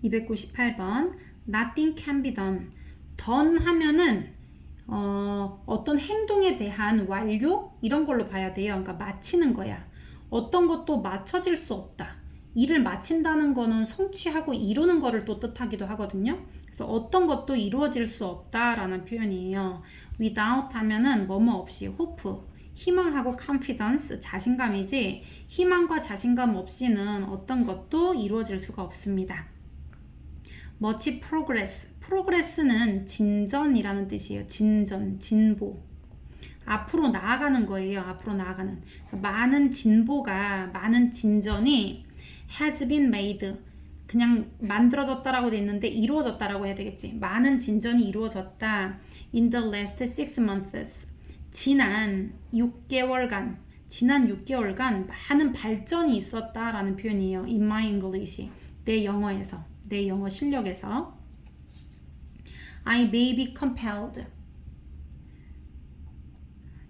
298번 Nothing can be done. done 하면은 어떤 행동에 대한 완료? 이런 걸로 봐야 돼요. 그러니까 마치는 거야. 어떤 것도 마쳐질 수 없다. 일을 마친다는 거는 성취하고 이루는 거를 또 뜻하기도 하거든요. 그래서 어떤 것도 이루어질 수 없다라는 표현이에요. without 하면은 뭐뭐 없이, hope, 희망하고 confidence, 자신감이지 희망과 자신감 없이는 어떤 것도 이루어질 수가 없습니다. much progress, progress는 진전이라는 뜻이에요. 진전, 진보. 앞으로 나아가는 거예요. 앞으로 나아가는. 많은 진보가, 많은 진전이 has been made. 그냥 만들어졌다라고 돼 있는데 이루어졌다라고 해야 되겠지. 많은 진전이 이루어졌다. In the last 6 months. 지난 6개월간 많은 발전이 있었다라는 표현이에요. In my English. 내 영어에서. 내 영어 실력에서. I may be compelled.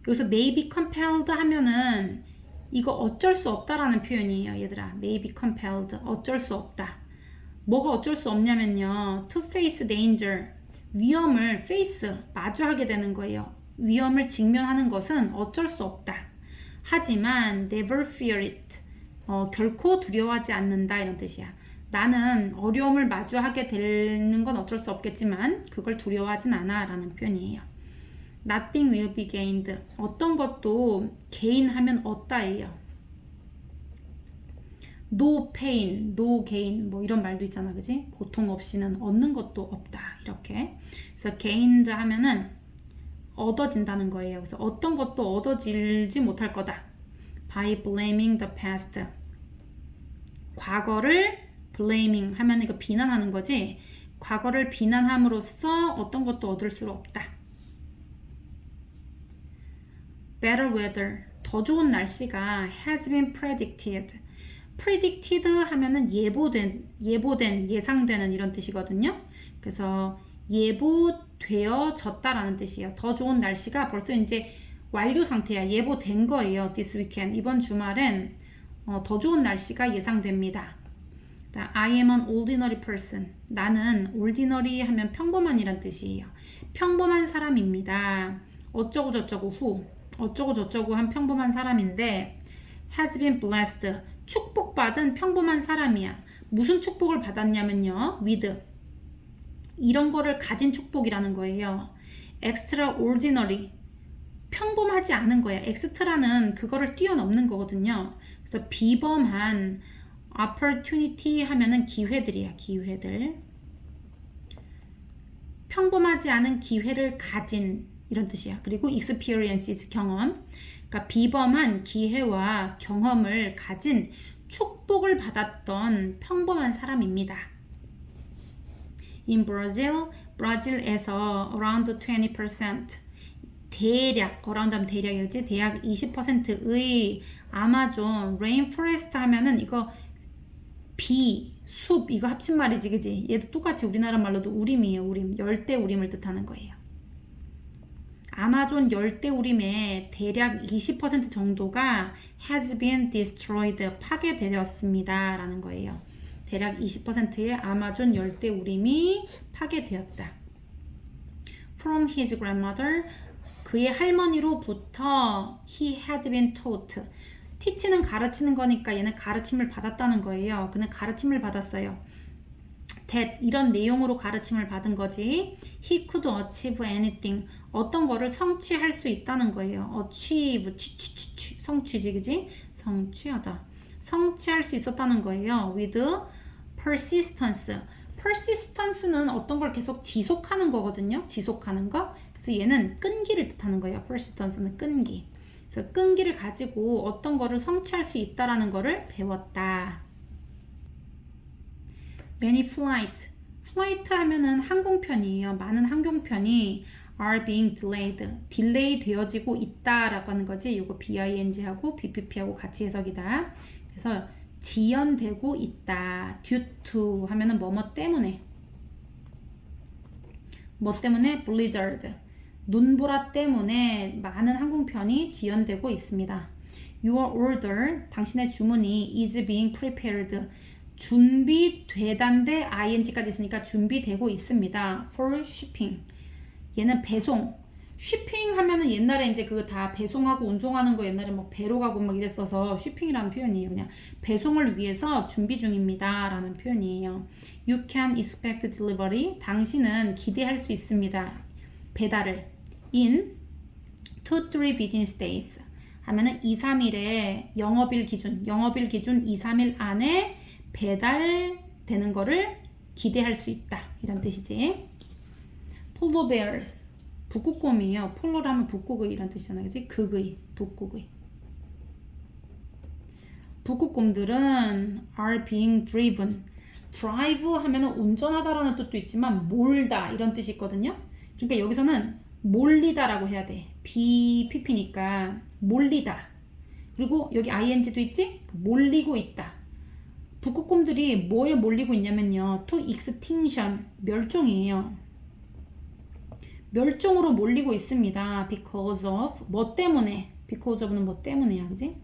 여기서 may be compelled 하면은 이거 어쩔 수 없다라는 표현이에요. 얘들아. may be compelled. 어쩔 수 없다. 뭐가 어쩔 수 없냐면요. to face danger. 위험을 face, 마주하게 되는 거예요. 위험을 직면하는 것은 어쩔 수 없다. 하지만 never fear it. 결코 두려워하지 않는다 이런 뜻이야. 나는 어려움을 마주하게 되는 건 어쩔 수 없겠지만 그걸 두려워하진 않아 라는 표현이에요. Nothing will be gained. 어떤 것도 gain 하면 얻다예요. No pain, no gain 뭐 이런 말도 있잖아, 그지? 고통 없이는 얻는 것도 없다 이렇게. 그래서 gained 하면은 얻어진다는 거예요. 그래서 어떤 것도 얻어질지 못할 거다. By blaming the past. 과거를 blaming 하면 이거 비난하는 거지. 과거를 비난함으로써 어떤 것도 얻을 수 없다. Better weather. 더 좋은 날씨가 has been predicted. predicted 하면은 예보된, 예상되는 이런 뜻이거든요. 그래서 예보되어졌다라는 뜻이에요. 더 좋은 날씨가 벌써 이제 완료 상태야. 예보된 거예요. This weekend. 이번 주말엔 더 좋은 날씨가 예상됩니다. I am an ordinary person. 나는 ordinary 하면 평범한이란 뜻이에요. 평범한 사람입니다. 어쩌고 저쩌고 후. 어쩌고 저쩌고 한 평범한 사람인데 has been blessed. 축복받은 평범한 사람이야. 무슨 축복을 받았냐면요. with. 이런 거를 가진 축복이라는 거예요. extraordinary. 평범하지 않은 거야. extra는 그거를 뛰어넘는 거거든요. 그래서 비범한 opportunity 하면은 기회들이야. 기회들. 평범하지 않은 기회를 가진 이런 뜻이야. 그리고 experiences 경험. 그러니까 비범한 기회와 경험을 가진 축복을 받았던 평범한 사람입니다. In Brazil, 브라질에서 around 20% 대략, around 하면 대략이지, 대략 20%의 아마존 rainforest 하면은 이거 숲 이거 합친 말이지, 그지? 얘도 똑같이 우리나라 말로도 우림이에요. 우림, 열대 우림을 뜻하는 거예요. 아마존 열대 우림의 대략 20% 정도가 has been destroyed, 파괴되었습니다 라는 거예요. 대략 20%의 아마존 열대 우림이 파괴되었다. From his grandmother, 그의 할머니로부터 he had been taught. teach는 가르치는 거니까 얘는 가르침을 받았다는 거예요. 그는 가르침을 받았어요. that 이런 내용으로 가르침을 받은 거지. he could achieve anything. 어떤 거를 성취할 수 있다는 거예요. achieve, 성취지, 그지? 성취하다. 성취할 수 있었다는 거예요. with persistence. persistence는 어떤 걸 계속 지속하는 거거든요. 지속하는 거. 그래서 얘는 끈기를 뜻하는 거예요. persistence는 끈기. 그래서 끈기를 가지고 어떤 거를 성취할 수 있다라는 거를 배웠다. Many flights. flight 하면은 항공편이에요. 많은 항공편이 are being delayed. 딜레이 되어지고 있다라고 하는 거지. 이거 BING하고 BPP하고 같이 해석이다. 그래서 지연되고 있다. due to 하면은 뭐뭐 때문에. 뭐 때문에? blizzard. 눈보라 때문에 많은 항공편이 지연되고 있습니다. Your order, 당신의 주문이 is being prepared. 준비되단데 ing까지 있으니까 준비되고 있습니다. for shipping. 얘는 배송. 쉬핑 하면은 옛날에 이제 그거 다 배송하고 운송하는 거 옛날에 뭐 배로 가고 막 이랬어서 쉬핑이라는 표현이에요. 그냥 배송을 위해서 준비 중입니다 라는 표현이에요. You can expect delivery. 당신은 기대할 수 있습니다. 배달을. in 2-3 business days. 하면은 2-3일에 영업일 기준 2-3일 안에 배달되는 거를 기대할 수 있다. 이런 뜻이지. polar bears. 북극곰이에요. 폴로라면 북극의 이란 뜻이잖아. 그치? 극의, 북극의. 북극곰들은 are being driven. drive 하면은 운전하다라는 뜻도 있지만 몰다 이런 뜻이 있거든요. 그러니까 여기서는 몰리다라고 해야 돼. BPP니까 몰리다. 그리고 여기 ing도 있지? 몰리고 있다. 북극곰들이 뭐에 몰리고 있냐면요. to extinction, 멸종이에요. 멸종으로 몰리고 있습니다. because of, 뭐 때문에? because of는 뭐 때문에야, 그지?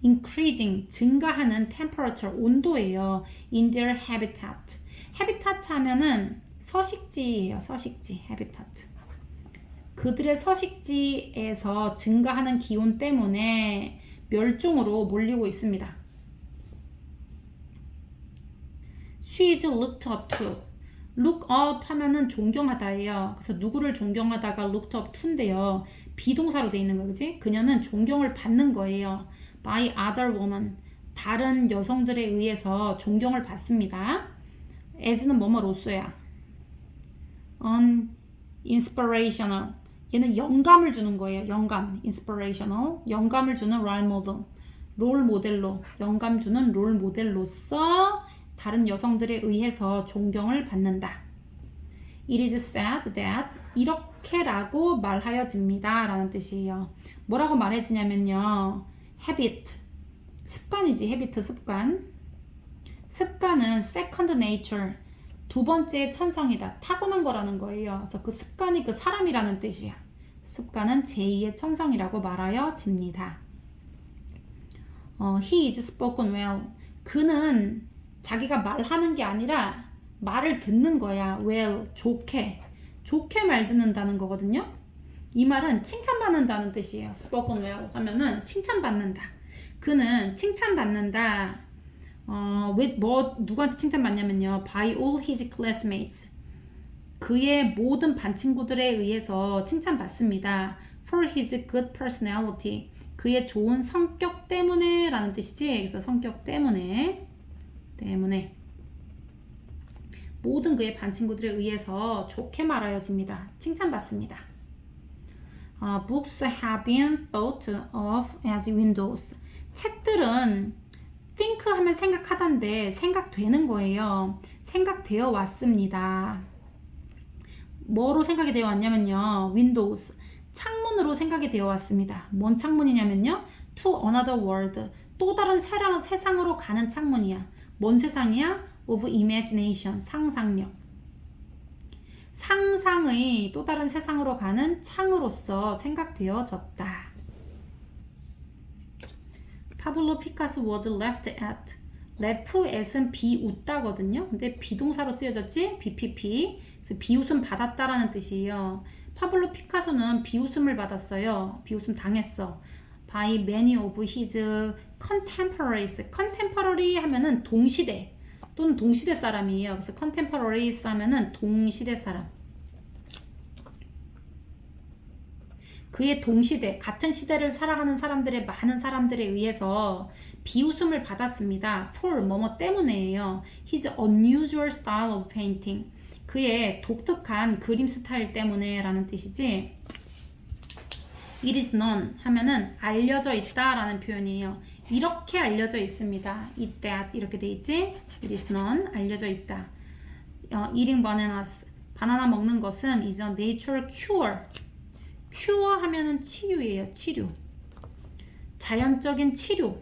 increasing, 증가하는 temperature, 온도예요. in their habitat. habitat 하면은 서식지예요. 서식지, habitat. 그들의 서식지에서 증가하는 기온 때문에 멸종으로 몰리고 있습니다. She is looked up to. look up 하면은 존경하다예요. 그래서 누구를 존경하다가 looked up to인데요. 비동사로 돼 있는 거, 그지? 그녀는 존경을 받는 거예요. by other women. 다른 여성들에 의해서 존경을 받습니다. as는 뭐뭐로서야. inspirational. 얘는 영감을 주는 거예요. 영감. inspirational. 영감을 주는 role model. 롤 모델로. 영감 주는 롤 모델로서 다른 여성들에 의해서 존경을 받는다. It is said that 이렇게라고 말하여집니다 라는 뜻이에요. 뭐라고 말해지냐면요. habit, 습관이지. habit, 습관. 습관은 second nature, 두 번째 천성이다. 타고난 거라는 거예요. 그래서 그 습관이 그 사람이라는 뜻이야. 습관은 제2의 천성이라고 말하여집니다. He is spoken well. 그는 자기가 말하는 게 아니라 말을 듣는 거야. well, 좋게. 좋게 말 듣는다는 거거든요. 이 말은 칭찬받는다는 뜻이에요. spoken well 하면은 칭찬받는다. 그는 칭찬받는다. 누구한테 칭찬받냐면요. by all his classmates. 그의 모든 반 친구들에 의해서 칭찬받습니다. for his good personality. 그의 좋은 성격 때문에 라는 뜻이지. 그래서 성격 때문에 모든 그의 반 친구들에 의해서 좋게 말하여집니다. 칭찬받습니다. Books have been thought of as windows. 책들은 think 하면 생각하던데 생각되는 거예요. 생각되어 왔습니다. 뭐로 생각이 되어 왔냐면요. windows, 창문으로 생각이 되어 왔습니다. 뭔 창문이냐면요. to another world, 또 다른 세상으로 가는 창문이야. 뭔 세상이야? of imagination, 상상력. 상상의 또 다른 세상으로 가는 창으로서 생각되어졌다. 파블로 피카소 was left at. left at은 비웃다거든요. 근데 비동사로 쓰여졌지? BPP. 그래서 비웃음 받았다라는 뜻이에요. 파블로 피카소는 비웃음을 받았어요. 비웃음 당했어. by many of his contemporaries. contemporary 하면은 동시대 또는 동시대 사람이에요. 그래서 contemporaries 하면은 동시대 사람. 그의 동시대, 같은 시대를 살아가는 사람들의 많은 사람들에 의해서 비웃음을 받았습니다. for 뭐뭐 때문에예요. his unusual style of painting. 그의 독특한 그림 스타일 때문에 라는 뜻이지. It is known 하면은 알려져 있다 라는 표현이에요. 이렇게 알려져 있습니다. Eat that 이렇게 돼 있지. It is known 알려져 있다. Eating bananas 바나나 먹는 것은 is a natural cure. cure 하면은 치유예요. 치료. 자연적인 치료.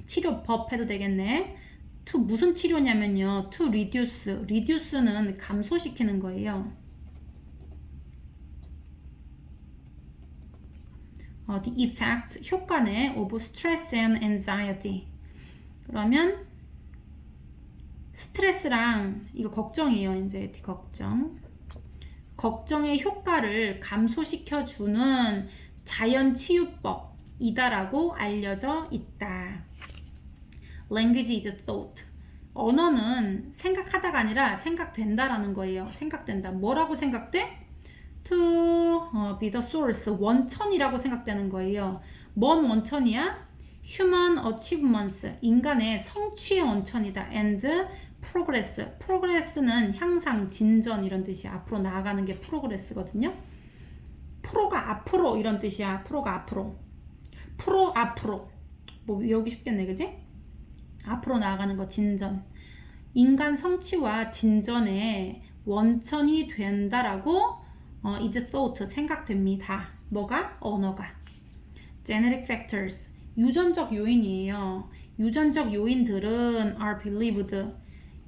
치료법 해도 되겠네. to 무슨 치료냐면요. to reduce. reduce는 감소시키는 거예요. The effects, 효과네, of stress and anxiety. 그러면 스트레스랑 이거 걱정이에요. anxiety 걱정의 효과를 감소시켜주는 자연치유법이다라고 알려져 있다. Language is thought. 언어는 생각하다가 아니라 생각된다라는 거예요. 생각된다. 뭐라고 생각돼? To be the source. 원천이라고 생각되는 거예요. 뭔 원천이야? Human achievements. 인간의 성취의 원천이다. And progress. progress는 향상, 진전 이런 뜻이야. 앞으로 나아가는 게 progress거든요. 프로가 앞으로 이런 뜻이야. 프로가 앞으로. 앞으로. 뭐 외우기 쉽겠네, 그지? 앞으로 나아가는 거, 진전. 인간 성취와 진전의 원천이 된다라고 is thought, 생각됩니다. 뭐가? 언어가. Genetic factors. 유전적 요인이에요. 유전적 요인들은 are believed.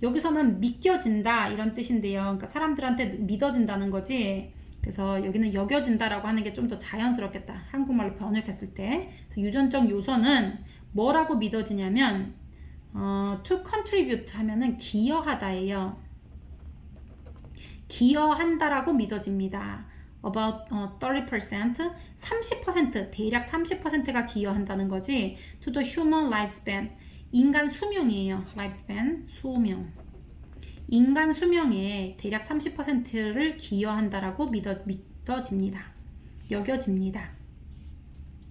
여기서는 믿겨진다 이런 뜻인데요. 그러니까 사람들한테 믿어진다는 거지. 그래서 여기는 여겨진다라고 하는 게 좀 더 자연스럽겠다. 한국말로 번역했을 때. 그래서 유전적 요소는 뭐라고 믿어지냐면 to contribute 하면은 기여하다예요. 기여한다라고 믿어집니다. About 30%, 30%, 대략 30%가 기여한다는 거지. To the human lifespan, 인간 수명이에요. lifespan, 수명. 인간 수명에 대략 30%를 기여한다라고 믿어집니다. 여겨집니다.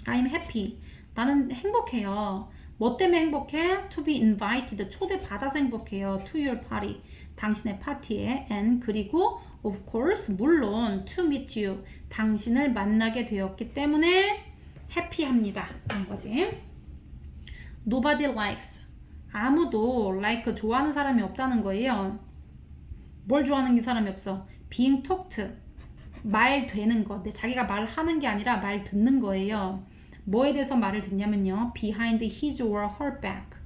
I'm happy. 나는 행복해요. 뭐 때문에 행복해? To be invited. 초대받아서 행복해요. To your party. 당신의 파티에. And 그리고 of course 물론 to meet you. 당신을 만나게 되었기 때문에 happy합니다. 그런 거지. Nobody likes. 아무도 like 좋아하는 사람이 없다는 거예요. 뭘 좋아하는 사람이 없어? Being talked. 말 되는 거. 자기가 말하는 게 아니라 말 듣는 거예요. 뭐에 대해서 말을 듣냐면요. Behind his or her back.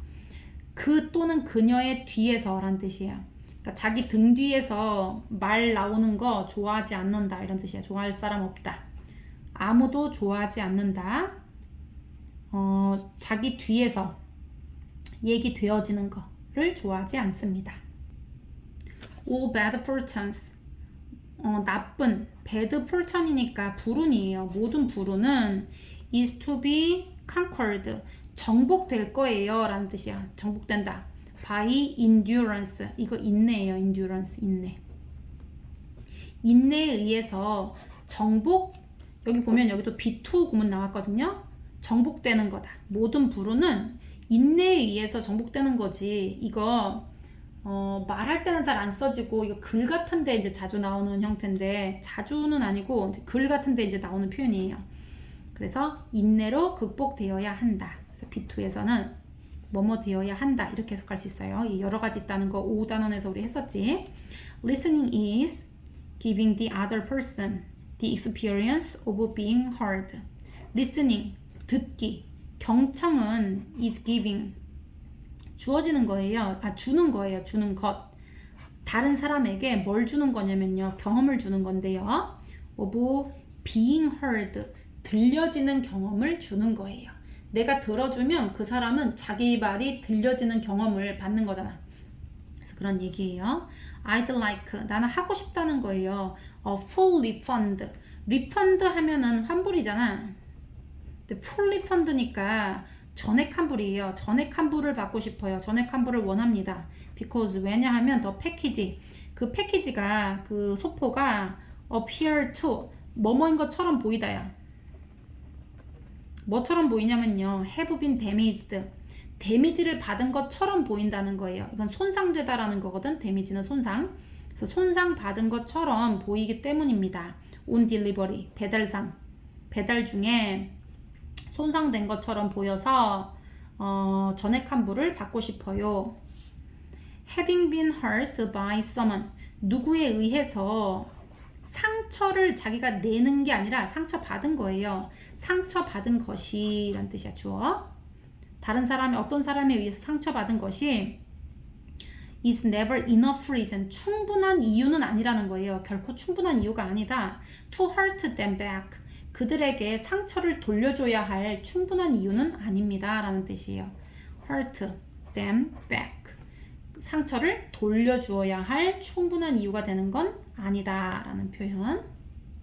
그 또는 그녀의 뒤에서 라는 뜻이에요. 그러니까 자기 등 뒤에서 말 나오는 거 좋아하지 않는다 이런 뜻이야. 좋아할 사람 없다. 아무도 좋아하지 않는다. 자기 뒤에서 얘기되어지는 거를 좋아하지 않습니다. All bad fortunes. 나쁜 bad fortune이니까 불운이에요. 모든 불운은 is to be conquered. 정복될 거예요 라는 뜻이야. 정복된다. by endurance. 이거 인내예요. endurance, 인내. 인내에 의해서 정복. 여기 보면 여기도 be2 구문 나왔거든요. 정복되는 거다. 모든 불운은 인내에 의해서 정복되는 거지. 이거 말할 때는 잘 안 써지고 이거 글 같은데 이제 자주 나오는 형태인데, 자주는 아니고 이제 글 같은데 이제 나오는 표현이에요. 그래서 인내로 극복되어야 한다. 그래서 B2에서는 뭐뭐 되어야 한다 이렇게 해석할 수 있어요. 여러 가지 있다는 거 5단원에서 우리 했었지. Listening is giving the other person the experience of being heard. Listening, 듣기. 경청은 is giving, 주어지는 거예요. 주는 거예요. 주는 것. 다른 사람에게 뭘 주는 거냐면요. 경험을 주는 건데요. of being heard, 들려지는 경험을 주는 거예요. 내가 들어주면 그 사람은 자기 말이 들려지는 경험을 받는 거잖아. 그래서 그런 얘기예요. I'd like, 나는 하고 싶다는 거예요. full refund. refund 하면은 환불이잖아. 근데 full refund니까 전액 환불이에요. 전액 환불을 받고 싶어요. 전액 환불을 원합니다. because 왜냐하면 더 패키지, 그 패키지가, 그 소포가 appear to, 뭐뭐인 것처럼 보이다야. 뭐처럼 보이냐면요. have been damaged. 데미지를 받은 것처럼 보인다는 거예요. 이건 손상되다라는 거거든. 데미지는 손상. 그래서 손상 받은 것처럼 보이기 때문입니다. on delivery, 배달상. 배달 중에 손상된 것처럼 보여서 전액 환불을 받고 싶어요. having been hurt by someone. 누구에 의해서 상처를 자기가 내는 게 아니라 상처받은 거예요. 상처받은 것이 라는 뜻이야. 주어. 다른 사람이, 어떤 사람에 의해서 상처받은 것이 is never enough reason. 충분한 이유는 아니라는 거예요. 결코 충분한 이유가 아니다. to hurt them back. 그들에게 상처를 돌려줘야 할 충분한 이유는 아닙니다 라는 뜻이에요. hurt, them back. 상처를 돌려주어야 할 충분한 이유가 되는 건 아니다 라는 표현.